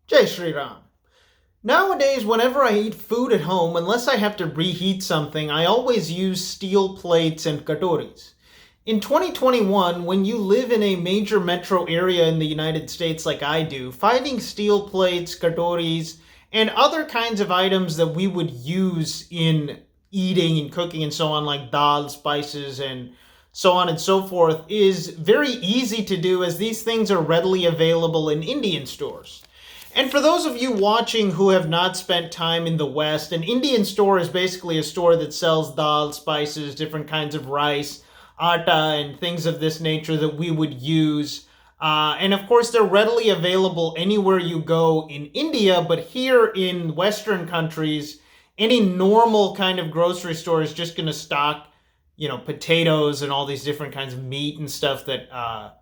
Jai Shri Ram. Nowadays, whenever I eat food at home, unless I have to reheat something, I always use steel plates and katoris. In 2021, when you live in a major metro area in the United States like I do, finding steel plates, katoris, and other kinds of items that we would use in eating and cooking and so on, like dal, spices, and so on and so forth, is very easy to do as these things are readily available in Indian stores. And for those of you watching who have not spent time in the West, an Indian store is basically a store that sells dal, spices, different kinds of rice, atta, and things of this nature that we would use. And of course, they're readily available anywhere you go in India, but here in Western countries, any normal kind of grocery store is just going to stock, potatoes and all these different kinds of meat and stuff that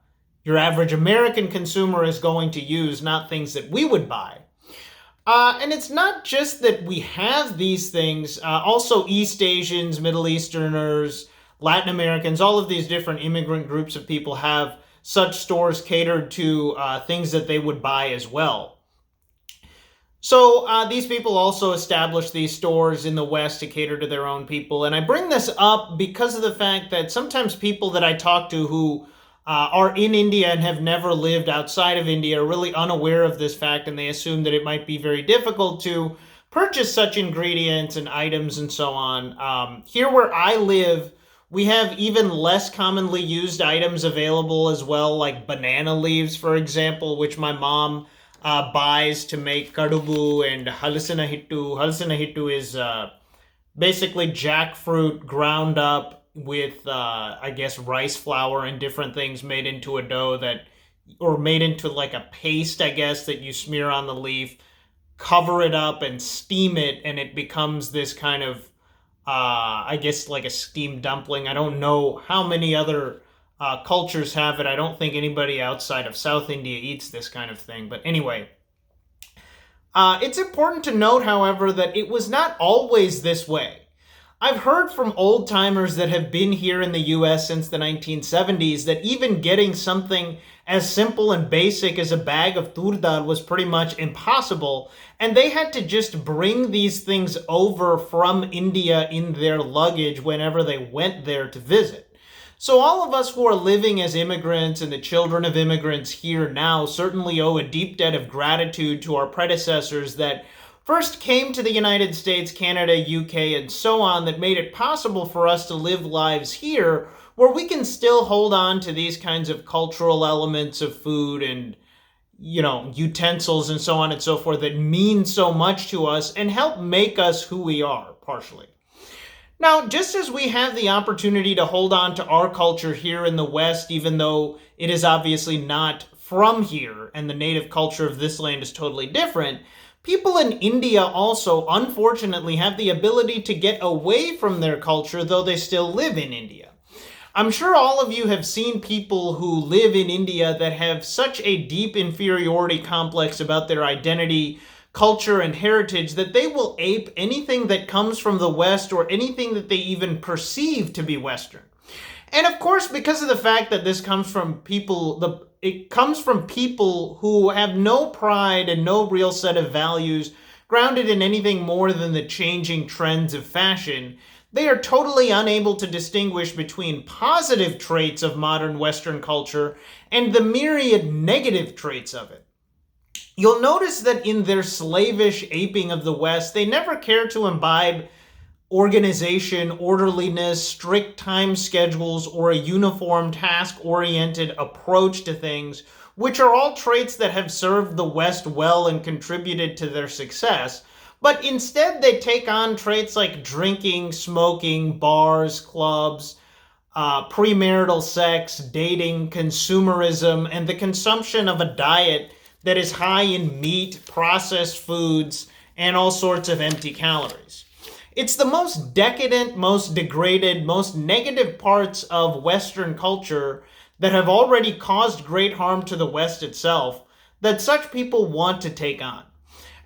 your average American consumer is going to use, not things that we would buy. And it's not just that we have these things, also East Asians, Middle Easterners, Latin Americans, all of these different immigrant groups of people have such stores catered to things that they would buy as well. So these people also established these stores in the West to cater to their own people. And I bring this up because of the fact that sometimes people that I talk to who are in India and have never lived outside of India are really unaware of this fact, and they assume that it might be very difficult to purchase such ingredients and items and so on. Here where I live, we have even less commonly used items available as well, like banana leaves, for example, which my mom buys to make kadubu and halasana hittu. Halasana hittu is basically jackfruit ground up with I guess rice flour and different things made into a dough or made into like a paste, I guess, that you smear on the leaf, cover it up and steam it, and it becomes this kind of I guess like a steamed dumpling. I don't know how many other cultures have it. I don't think anybody outside of South India eats this kind of thing, but anyway. It's important to note, however, that it was not always this way. I've heard from old timers that have been here in the US since the 1970s that even getting something as simple and basic as a bag of tur dal was pretty much impossible, and they had to just bring these things over from India in their luggage whenever they went there to visit. So all of us who are living as immigrants and the children of immigrants here now certainly owe a deep debt of gratitude to our predecessors that first came to the United States, Canada, UK, and so on, that made it possible for us to live lives here where we can still hold on to these kinds of cultural elements of food and, utensils and so on and so forth that mean so much to us and help make us who we are, partially. Now, just as we have the opportunity to hold on to our culture here in the West, even though it is obviously not from here and the native culture of this land is totally different, people in India also, unfortunately, have the ability to get away from their culture, though they still live in India. I'm sure all of you have seen people who live in India that have such a deep inferiority complex about their identity, culture, and heritage that they will ape anything that comes from the West or anything that they even perceive to be Western. And of course, because of the fact that this comes from it comes from people who have no pride and no real set of values grounded in anything more than the changing trends of fashion, they are totally unable to distinguish between positive traits of modern Western culture and the myriad negative traits of it. You'll notice that in their slavish aping of the West, they never care to imbibe organization, orderliness, strict time schedules, or a uniform task-oriented approach to things, which are all traits that have served the West well and contributed to their success. But instead, they take on traits like drinking, smoking, bars, clubs, premarital sex, dating, consumerism, and the consumption of a diet that is high in meat, processed foods, and all sorts of empty calories. It's the most decadent, most degraded, most negative parts of Western culture that have already caused great harm to the West itself that such people want to take on.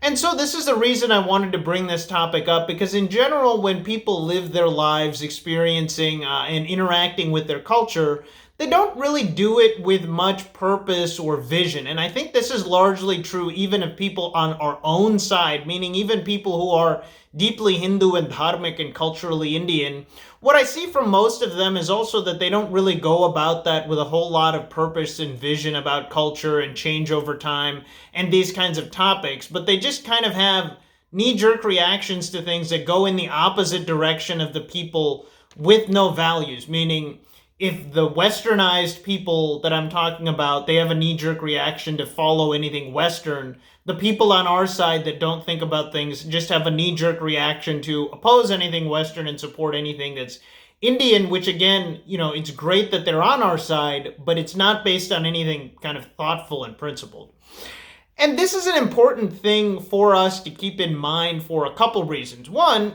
And so this is the reason I wanted to bring this topic up, because in general, when people live their lives experiencing and interacting with their culture, they don't really do it with much purpose or vision. And I think this is largely true even of people on our own side, meaning even people who are deeply Hindu and dharmic and culturally Indian. What I see from most of them is also that they don't really go about that with a whole lot of purpose and vision about culture and change over time and these kinds of topics, but they just kind of have knee-jerk reactions to things that go in the opposite direction of the people with no values, meaning if the westernized people that I'm talking about, they have a knee-jerk reaction to follow anything Western, the people on our side that don't think about things just have a knee-jerk reaction to oppose anything Western and support anything that's Indian, which again, it's great that they're on our side, but it's not based on anything kind of thoughtful and principled. And this is an important thing for us to keep in mind for a couple reasons. One,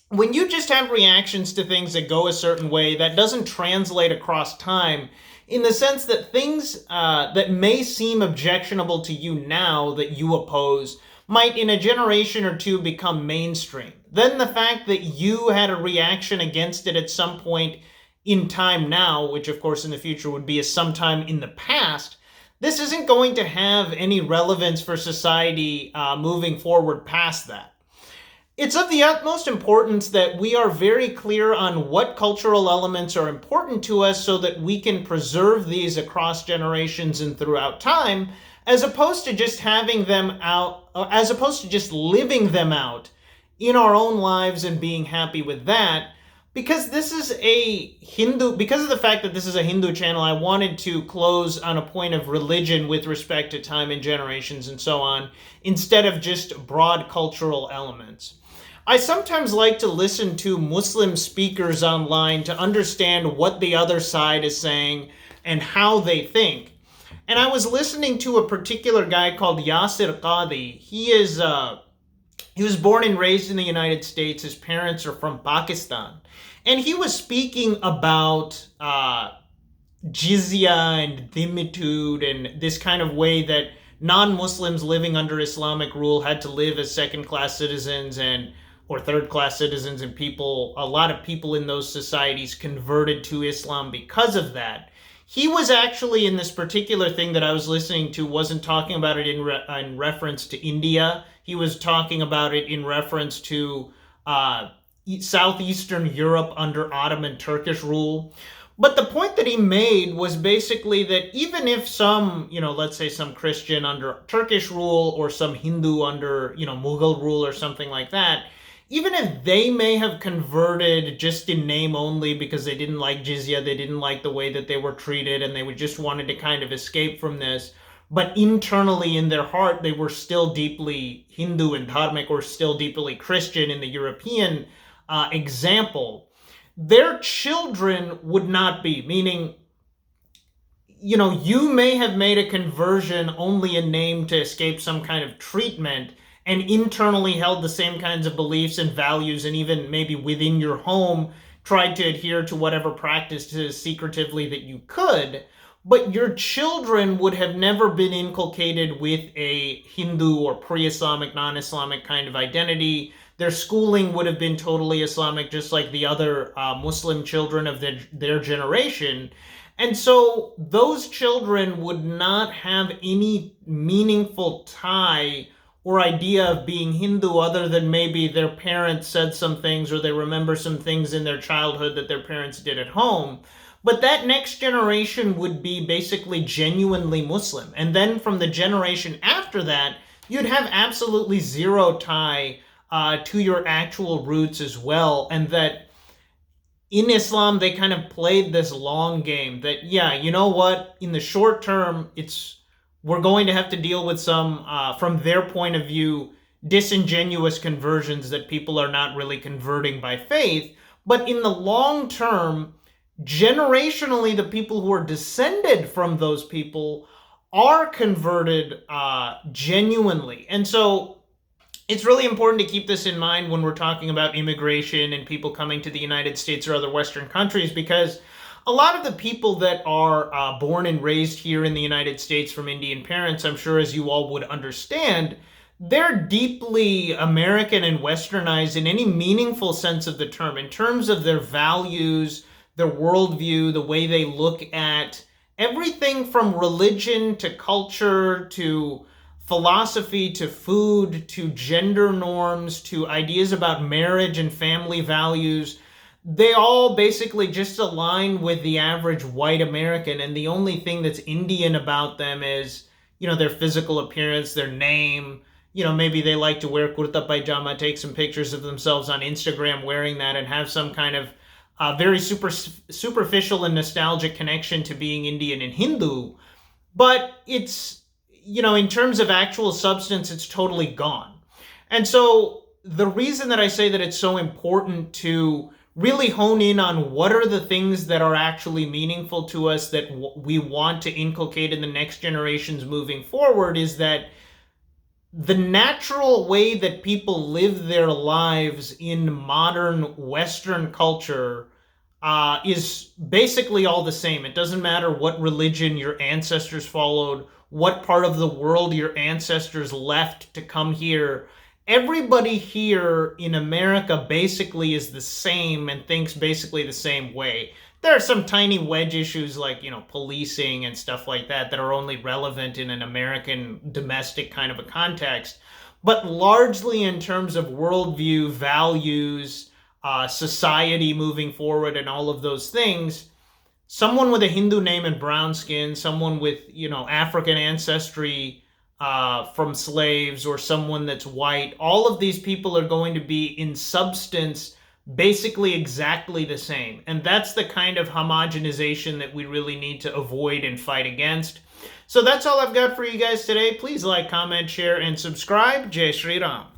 when you just have reactions to things that go a certain way, that doesn't translate across time in the sense that things that may seem objectionable to you now that you oppose might in a generation or two become mainstream. Then the fact that you had a reaction against it at some point in time now, which of course in the future would be a sometime in the past, this isn't going to have any relevance for society moving forward past that. It's of the utmost importance that we are very clear on what cultural elements are important to us so that we can preserve these across generations and throughout time, as opposed to just having them out, as opposed to just living them out in our own lives and being happy with that. Because this is because of the fact that this is a Hindu channel, I wanted to close on a point of religion with respect to time and generations and so on, instead of just broad cultural elements. I sometimes like to listen to Muslim speakers online to understand what the other side is saying and how they think. And I was listening to a particular guy called Yasir Qadhi. He was born and raised in the United States. His parents are from Pakistan. And he was speaking about jizya and dhimitude and this kind of way that non-Muslims living under Islamic rule had to live as second-class citizens or third-class citizens, and a lot of people in those societies converted to Islam because of that. He was actually, in this particular thing that I was listening to, wasn't talking about it in reference to India. He was talking about it in reference to Southeastern Europe under Ottoman Turkish rule. But the point that he made was basically that even if some, let's say some Christian under Turkish rule or some Hindu under, Mughal rule or something like that, even if they may have converted just in name only because they didn't like jizya, they didn't like the way that they were treated, and they just wanted to kind of escape from this, but internally in their heart, they were still deeply Hindu and dharmic, or still deeply Christian in the European example, their children would not be. Meaning, you may have made a conversion only in name to escape some kind of treatment, and internally held the same kinds of beliefs and values, and even maybe within your home tried to adhere to whatever practices secretively that you could, but your children would have never been inculcated with a Hindu or pre-Islamic, non-Islamic kind of identity. Their schooling would have been totally Islamic, just like the other Muslim children of their generation. And so those children would not have any meaningful tie or idea of being Hindu other than maybe their parents said some things, or they remember some things in their childhood that their parents did at home. But that next generation would be basically genuinely Muslim. And then from the generation after that, you'd have absolutely zero tie to your actual roots as well. And that in Islam, they kind of played this long game that, you know what, in the short term, we're going to have to deal with some, from their point of view, disingenuous conversions that people are not really converting by faith. But in the long term, generationally, the people who are descended from those people are converted genuinely. And so it's really important to keep this in mind when we're talking about immigration and people coming to the United States or other Western countries, because a lot of the people that are born and raised here in the United States from Indian parents, I'm sure as you all would understand, they're deeply American and westernized in any meaningful sense of the term, in terms of their values, their worldview, the way they look at everything from religion to culture to philosophy to food to gender norms to ideas about marriage and family values. They all basically just align with the average white American, and the only thing that's Indian about them is, their physical appearance, their name. Maybe they like to wear kurta pajama, take some pictures of themselves on Instagram wearing that, and have some kind of very superficial and nostalgic connection to being Indian and Hindu. But it's, in terms of actual substance, it's totally gone. And so the reason that I say that it's so important to really hone in on what are the things that are actually meaningful to us that we want to inculcate in the next generations moving forward is that the natural way that people live their lives in modern Western culture is basically all the same. It doesn't matter what religion your ancestors followed, what part of the world your ancestors left to come here. Everybody here in America basically is the same and thinks basically the same way. There are some tiny wedge issues like, policing and stuff like that that are only relevant in an American domestic kind of a context. But largely in terms of worldview, values, society moving forward and all of those things, someone with a Hindu name and brown skin, someone with, African ancestry from slaves, or someone that's white, all of these people are going to be in substance basically exactly the same. And that's the kind of homogenization that we really need to avoid and fight against. So that's all I've got for you guys today. Please like, comment, share, and subscribe. Jai Shri Ram.